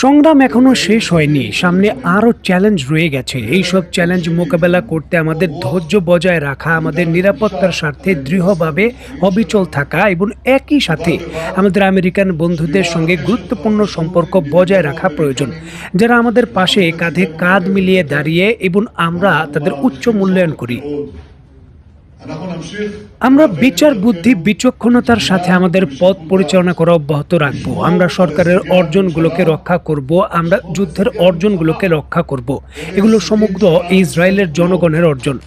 সংগ্রাম এখনো শেষ হয়নি, সামনে আরো চ্যালেঞ্জ রয়ে গেছে। এইসব চ্যালেঞ্জ মোকাবেলা করতে আমাদের ধৈর্য বজায় রাখা, আমাদের নিরাপত্তার স্বার্থে দৃঢ়ভাবে অবিচল থাকা এবং একই সাথে আমাদের আমেরিকান বন্ধুদের সঙ্গে গুরুত্বপূর্ণ সম্পর্ক বজায় রাখা প্রয়োজন, যারা আমাদের পাশে কাঁধে কাঁধ মিলিয়ে দাঁড়িয়ে এবং আমরা তাদের উচ্চ মূল্যায়ন করি। আমরা বিচার বুদ্ধি বিচক্ষণতার সাথে আমাদের পথ পরিচালনা করা অব্যাহত রাখবো। আমরা সরকারের অর্জনগুলোকে রক্ষা করব, আমরা যুদ্ধের অর্জনগুলোকে রক্ষা করব। এগুলো সমগ্র ইসরায়েলের জনগণের অর্জন।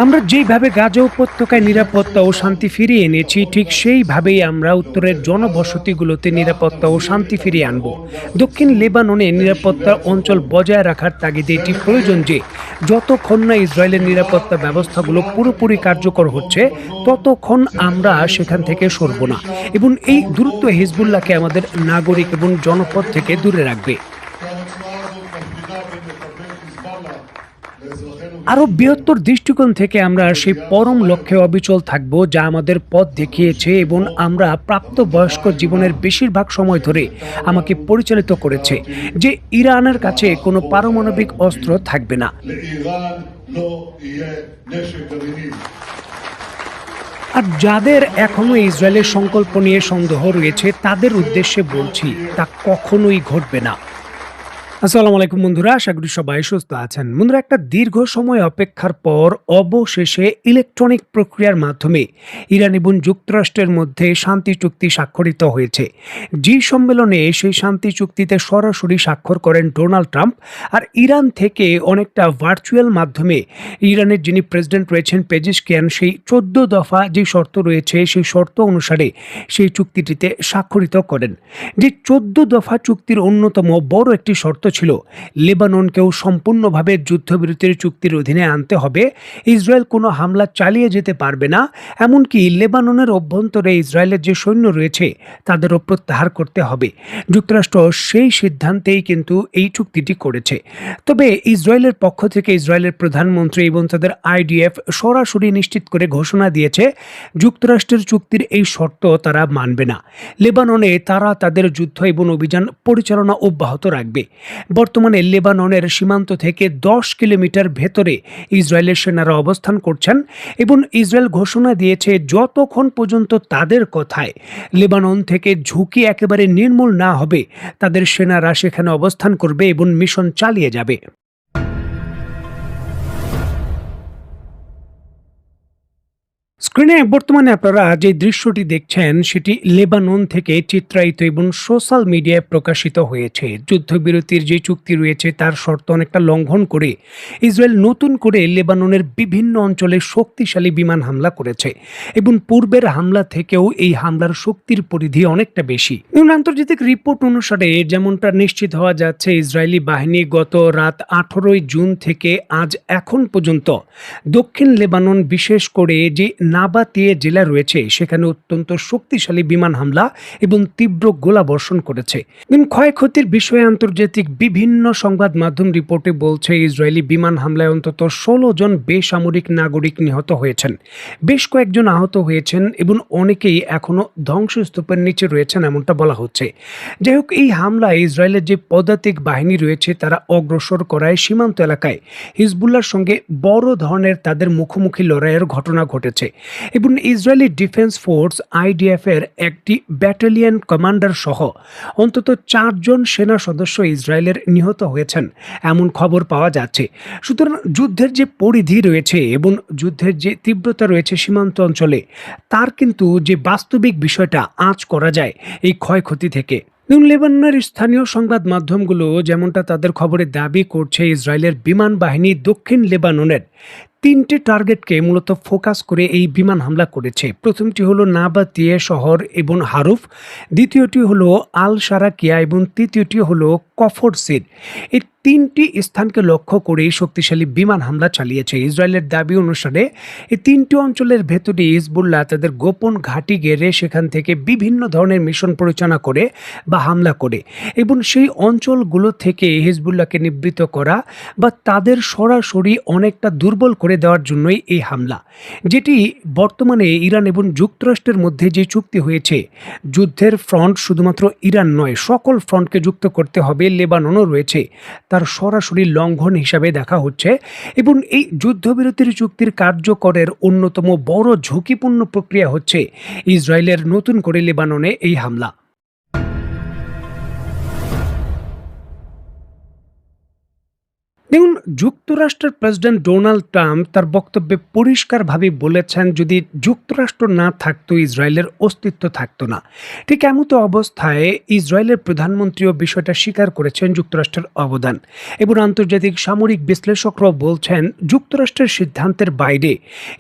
আমরা যেইভাবে গাজা উপত্যকায় নিরাপত্তা ও শান্তি ফিরিয়ে এনেছি, ঠিক সেইভাবেই আমরা উত্তরের জনবসতিগুলোতে নিরাপত্তা ও শান্তি ফিরিয়ে আনব। দক্ষিণ লেবাননে নিরাপত্তা অঞ্চল বজায় রাখার তাগিদে এটি প্রয়োজন যে যতক্ষণ না ইসরায়েলের নিরাপত্তা ব্যবস্থাগুলো পুরোপুরি কার্যকর হচ্ছে, ততক্ষণ আমরা সেখান থেকে সরব না, এবং এই দূরত্ব হিজবুল্লাহকে আমাদের নাগরিক এবং জনপদ থেকে দূরে রাখবে। আরো বৃহত্তর দৃষ্টিকোণ থেকে আমরা সেই পরম লক্ষ্যে অবিচল থাকব, যা আমাদের পথ দেখিয়েছে এবং আমরা প্রাপ্তবয়স্ক জীবনের বেশিরভাগ সময় ধরে আমাকে পরিচালিত করেছে, যে ইরানের কাছে কোনো পারমাণবিক অস্ত্র থাকবে না। আর যাদের এখনো ইসরায়েলের সংকল্প নিয়ে সন্দেহ রয়েছে, তাদের উদ্দেশ্যে বলছি, তা কখনোই ঘটবে না। আসসালামু আলাইকুম বন্ধুরা, আশা করি সবাই সুস্থ আছেন। বন্ধুরা, একটা দীর্ঘ সময় অপেক্ষার পর অবশেষে ইলেকট্রনিক প্রক্রিয়ার মাধ্যমে ইরান এবং যুক্তরাষ্ট্রের মধ্যে শান্তি চুক্তি স্বাক্ষরিত হয়েছে। জি সম্মেলনে সেই শান্তি চুক্তিতে সরাসরি স্বাক্ষর করেন ডোনাল্ড ট্রাম্প। আর ইরান থেকে অনেকটা ভার্চুয়াল মাধ্যমে ইরানের যিনি প্রেসিডেন্ট রয়েছেন পেজিশকিয়ান, সেই 14 দফা যে শর্ত রয়েছে সেই শর্ত অনুসারে সেই চুক্তিটিতে স্বাক্ষরিত করেন। যে 14 দফা চুক্তির অন্যতম বড় একটি শর্ত ছিল লেবাননকেও সম্পূর্ণভাবে যুদ্ধবিরতির চুক্তির অধীনে আনতে হবে। ইসরায়েল কোনো হামলা চালিয়ে যেতে পারবে না, এমনকি লেবাননের অভ্যন্তরে ইসরায়েলের যে সৈন্য রয়েছে তাদেরও প্রত্যাহার করতে হবে। যুক্তরাষ্ট্র সেই সিদ্ধান্তেই কিন্তু এই চুক্তিটি করেছে। তবে ইসরায়েলের পক্ষ থেকে ইসরায়েলের প্রধানমন্ত্রী এবং তাদের আইডিএফ সরাসরি নিশ্চিত করে ঘোষণা দিয়েছে যুক্তরাষ্ট্রের চুক্তির এই শর্ত তারা মানবে না। লেবাননে তারা তাদের যুদ্ধ এবং অভিযান পরিচালনা অব্যাহত রাখবে। বর্তমানে লেবাননের সীমান্ত থেকে 10 কিলোমিটার ভেতরে ইসরায়েলের সেনারা অবস্থান করছেন, এবং ইসরায়েল ঘোষণা দিয়েছে যতক্ষণ পর্যন্ত তাদের কথায় লেবানন থেকে ঝুঁকি একেবারে নির্মূল না হবে, তাদের সেনারা সেখানে অবস্থান করবে এবং মিশন চালিয়ে যাবে। স্ক্রিনে বর্তমানে আপনারা যে দৃশ্যটি দেখছেন, সেটি লেবানন থেকে চিত্রায়িত এবং সোশ্যাল মিডিয়ায় প্রকাশিত হয়েছে। যুদ্ধবিরতির যে চুক্তি রয়েছে তার শর্ত অনেকটা লঙ্ঘন করে ইসরায়েল নতুন করে লেবাননের বিভিন্ন অঞ্চলে শক্তিশালী বিমান হামলা করেছে, এবং পূর্বের হামলা থেকেও এই হামলার শক্তির পরিধি অনেকটা বেশি। আন্তর্জাতিক রিপোর্ট অনুসারে যেমনটা নিশ্চিত হওয়া যাচ্ছে, ইসরায়েলি বাহিনী গত রাত 18 জুন থেকে আজ এখন পর্যন্ত দক্ষিণ লেবানন, বিশেষ করে যে নাবাতিয়ে জেলা রয়েছে, সেখানে অত্যন্ত শক্তিশালী বিমান হামলা এবং তীব্র গোলাবর্ষণ করেছে। ক্ষয়ক্ষতির বিষয়ে আন্তর্জাতিক বিভিন্ন সংবাদ মাধ্যম রিপোর্টে বলছে, ইসরায়েলি বিমান হামলায় অন্তত 16 জন বেসামরিক নাগরিক নিহত হয়েছেন, বেশ কয়েকজন আহত হয়েছেন, এবং অনেকেই এখনো ধ্বংসস্তূপের নিচে রয়েছেন এমনটা বলা হচ্ছে। যাই হোক, এই হামলায় ইসরায়েলের যে পদাতিক বাহিনী রয়েছে তারা অগ্রসর করায় সীমান্ত এলাকায় হিজবুল্লাহর সঙ্গে বড় ধরনের তাদের মুখোমুখি লড়াইয়ের ঘটনা ঘটেছে, এবং ইসরায়েলি ডিফেন্স ফোর্স আইডিএফ এর একটি ব্যাটালিয়ন কমান্ডার সহ অন্তত 4 জন সেনা সদস্য ইসরায়েলের নিহত হয়েছেন এমন খবর পাওয়া যাচ্ছে। সুতরাং যুদ্ধের যে পরিধি রয়েছে এবং যুদ্ধের যে তীব্রতা রয়েছে সীমান্ত অঞ্চলে, তার কিন্তু যে বাস্তবিক বিষয়টা আঁচ করা যায় এই ক্ষয়ক্ষতি থেকে। লেবাননের স্থানীয় সংবাদ মাধ্যমগুলো যেমনটা তাদের খবরে দাবি করছে, ইসরায়েলের বিমান বাহিনী দক্ষিণ লেবাননের 3টে টার্গেটকে মূলত ফোকাস করে এই বিমান হামলা করেছে। প্রথমটি হলো নাবাতিয়ে শহর এবং হারুফ, দ্বিতীয়টি হলো আল সারাকিয়া এবং তৃতীয়টি হলো কফর সির। এই 3টি স্থানকে লক্ষ্য করে শক্তিশালী বিমান হামলা চালিয়েছে। ইসরায়েলের দাবি অনুসারে এই 3টি অঞ্চলের ভেতরে হিজবুল্লাহ তাদের গোপন ঘাঁটি গেড়ে সেখান থেকে বিভিন্ন ধরনের মিশন পরিচালনা করে বা হামলা করে, এবং সেই অঞ্চলগুলো থেকে হিজবুল্লাহকে নিবৃত্ত করা বা তাদের সরাসরি অনেকটা দুর্বল করে দেওয়ার জন্যই এই হামলা, যেটি বর্তমানে ইরান এবং যুক্তরাষ্ট্রের মধ্যে যে চুক্তি হয়েছে, যুদ্ধের ফ্রন্ট শুধুমাত্র ইরান নয়, সকল ফ্রন্টকে যুক্ত করতে হবে, লেবাননও রয়েছে, তার সরাসরি লঙ্ঘন হিসাবে দেখা হচ্ছে। এবং এই যুদ্ধবিরতির চুক্তির কার্যকরের অন্যতম বড় ঝুঁকিপূর্ণ প্রক্রিয়া হচ্ছে ইসরায়েলের নতুন করে লেবাননে এই হামলা। দেখুন, যুক্তরাষ্ট্রের প্রেসিডেন্ট ডোনাল্ড ট্রাম্প তার বক্তব্যে পরিষ্কারভাবে বলেছেন, যদি যুক্তরাষ্ট্র না থাকতো ইসরায়েলের অস্তিত্ব থাকতো না। ঠিক এমতো অবস্থায় ইসরায়েলের প্রধানমন্ত্রীও বিষয়টা স্বীকার করেছেন যুক্তরাষ্ট্রের অবদান, এবং আন্তর্জাতিক সামরিক বিশ্লেষকরাও বলছেন যুক্তরাষ্ট্রের সিদ্ধান্তের বাইরে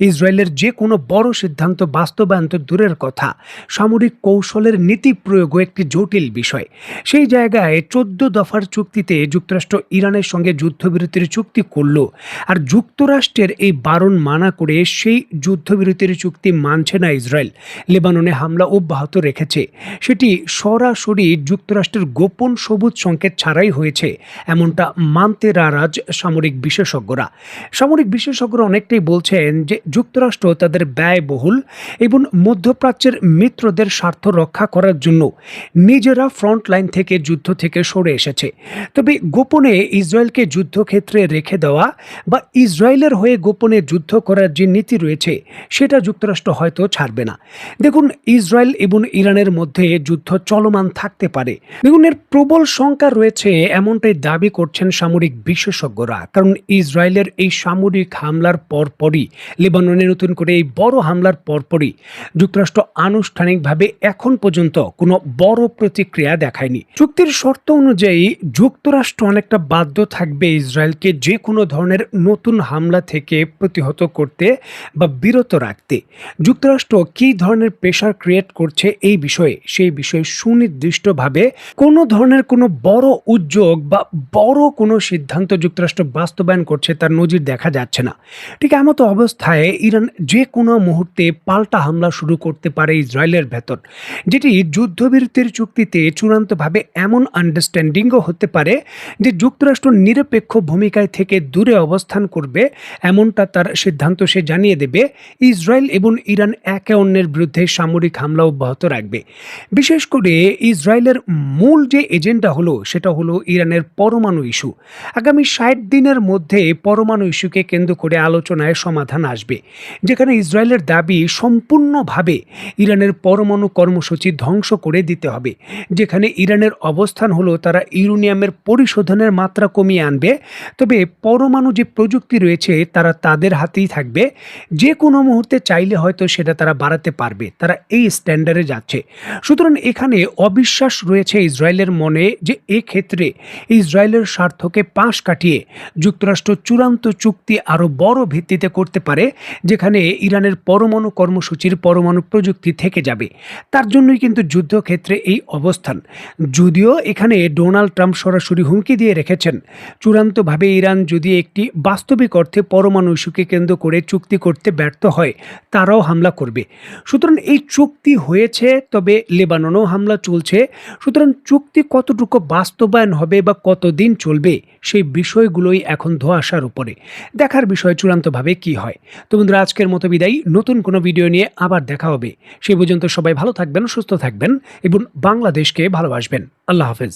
ইসরায়েলের যে কোনো বড় সিদ্ধান্ত বাস্তবায়ন তো দূরের কথা, সামরিক কৌশলের নীতি প্রয়োগও একটি জটিল বিষয়। সেই জায়গায় 14 দফার চুক্তিতে যুক্তরাষ্ট্র ইরানের সঙ্গে যুদ্ধবিরতির চুক্তি করল, আর যুক্তরাষ্ট্রের এই বারণ মানা করে সেই যুদ্ধবিরতির চুক্তি মানছে না ইসরায়েল, লেবাননে হামলা অব্যাহত রেখেছে। সেটি সরাসরি যুক্তরাষ্ট্রের গোপন সবুজ সংকেত ছাড়াই হয়েছে, এমনটা মানতে নারাজ সামরিক বিশেষজ্ঞরা অনেকটাই বলছেন যে যুক্তরাষ্ট্র তাদের ব্যয়বহুল এবং মধ্যপ্রাচ্যের মিত্রদের স্বার্থ রক্ষা করার জন্য নিজেরা ফ্রন্ট লাইন থেকে যুদ্ধ থেকে সরে এসেছে। তবে গোপনে ইসরায়েলকে যুদ্ধক্ষেত্রে রেখে দেওয়া বা ইসরায়েলের হয়ে গোপনে যুদ্ধ করার যে নীতি রয়েছে, সেটা যুক্তরাষ্ট্র হয়তো ছাড়বে না। দেখুন, ইসরায়েল এবং ইরানের মধ্যে যুদ্ধ চলমান থাকতে পারে। দেখুন, এর প্রবল শঙ্কা রয়েছে, এমনটাই দাবি করছেন সামরিক বিশেষজ্ঞরা, কারণ ইসরায়েলের এই সামরিক হামলার পরপরই, লেবাননে নতুন করে এই বড় হামলার পরপরই যুক্তরাষ্ট্র আনুষ্ঠানিকভাবে এখন পর্যন্ত কোনো বড় প্রতিক্রিয়া দেখায়নি। চুক্তির শর্ত অনুযায়ী যুক্তরাষ্ট্র অনেকটা বাধ্য থাকবে ইসরায়েলকে যে কোনো ধরনের নতুন হামলা থেকে প্রতিহত করতে বা বিরত রাখতে। যুক্তরাষ্ট্র কী ধরনের প্রেশার ক্রিয়েট করছে এই বিষয়ে, সেই বিষয়ে সুনির্দিষ্টভাবে কোনো ধরনের কোনো বড় উদ্যোগ বা বড় কোনো সিদ্ধান্ত যুক্তরাষ্ট্র বাস্তবায়ন করছে তার নজির দেখা যাচ্ছে না। ঠিক এমতো অবস্থায় ইরান যে কোনো মুহূর্তে পাল্টা হামলা শুরু করতে পারে ইসরায়েলের ভেতর, যেটি যুদ্ধবিরতির চুক্তিতে চূড়ান্তভাবে এমন আন্ডারস্ট্যান্ডিংও হতে পারে যে যুক্তরাষ্ট্র নিরপেক্ষ ভূমিকায় থেকে দূরে অবস্থান করবে, এমনটা তার সিদ্ধান্ত সে জানিয়ে দেবে। ইসরায়েল এবং ইরান একে অন্যের বিরুদ্ধে সামরিক হামলা অব্যাহত রাখবে। বিশেষ করে ইসরায়েলের মূল যে এজেন্ডা হলো, সেটা হলো ইরানের পরমাণু ইস্যু। আগামী 60 দিনের মধ্যে পরমাণু ইস্যুকে কেন্দ্র করে আলোচনায় সমাধান আসবে, যেখানে ইসরায়েলের দাবি সম্পূর্ণভাবে ইরানের পরমাণু কর্মসূচি ধ্বংস করে দিতে হবে। যেখানে ইরানের অবস্থান হলো তারা ইউরেনিয়ামের পরিশোধনের মাত্রা কমিয়ে আনবে, তবে পরমাণু যে প্রযুক্তি রয়েছে তারা তাদের হাতেই থাকবে, যে কোনো মুহূর্তে চাইলে হয়তো সেটা তারা বাড়াতে পারবে, তারা এই স্ট্যান্ডার্ডে যাচ্ছে। সুতরাং এখানে অবিশ্বাস রয়েছে ইসরায়েলের মনে যে এক্ষেত্রে ইসরায়েলের স্বার্থকে পাশ কাটিয়ে যুক্তরাষ্ট্র চূড়ান্ত চুক্তি আরও বড় ভিত্তিতে করতে পারে, যেখানে ইরানের পরমাণু কর্মসূচির পরমাণু প্রযুক্তি থেকে যাবে। তার জন্যই কিন্তু যুদ্ধক্ষেত্রে এই অবস্থান। যদিও এখানে ডোনাল্ড ট্রাম্প সরাসরি হুমকি দিয়ে রেখেছেন, চূড়ান্তভাবে ইরান যদি একটি বাস্তবিক অর্থে পরমাণু ইস্যুকে কেন্দ্র করে চুক্তি করতে ব্যর্থ হয়, তারাও হামলা করবে। সুতরাং এই চুক্তি হয়েছে, তবে লেবাননেও হামলা চলছে। সুতরাং চুক্তি কতটুকু বাস্তবায়ন হবে বা কতদিন চলবে, সেই বিষয়গুলোই এখন ধোঁয়াশার উপরে। দেখার বিষয় চূড়ান্তভাবে কি হয়। তো বন্ধুরা, আজকের মতো বিদায়, নতুন কোনো ভিডিও নিয়ে আবার দেখা হবে। সেই পর্যন্ত সবাই ভালো থাকবেন, সুস্থ থাকবেন এবং বাংলাদেশকে ভালোবাসবেন। আল্লাহ হাফেজ।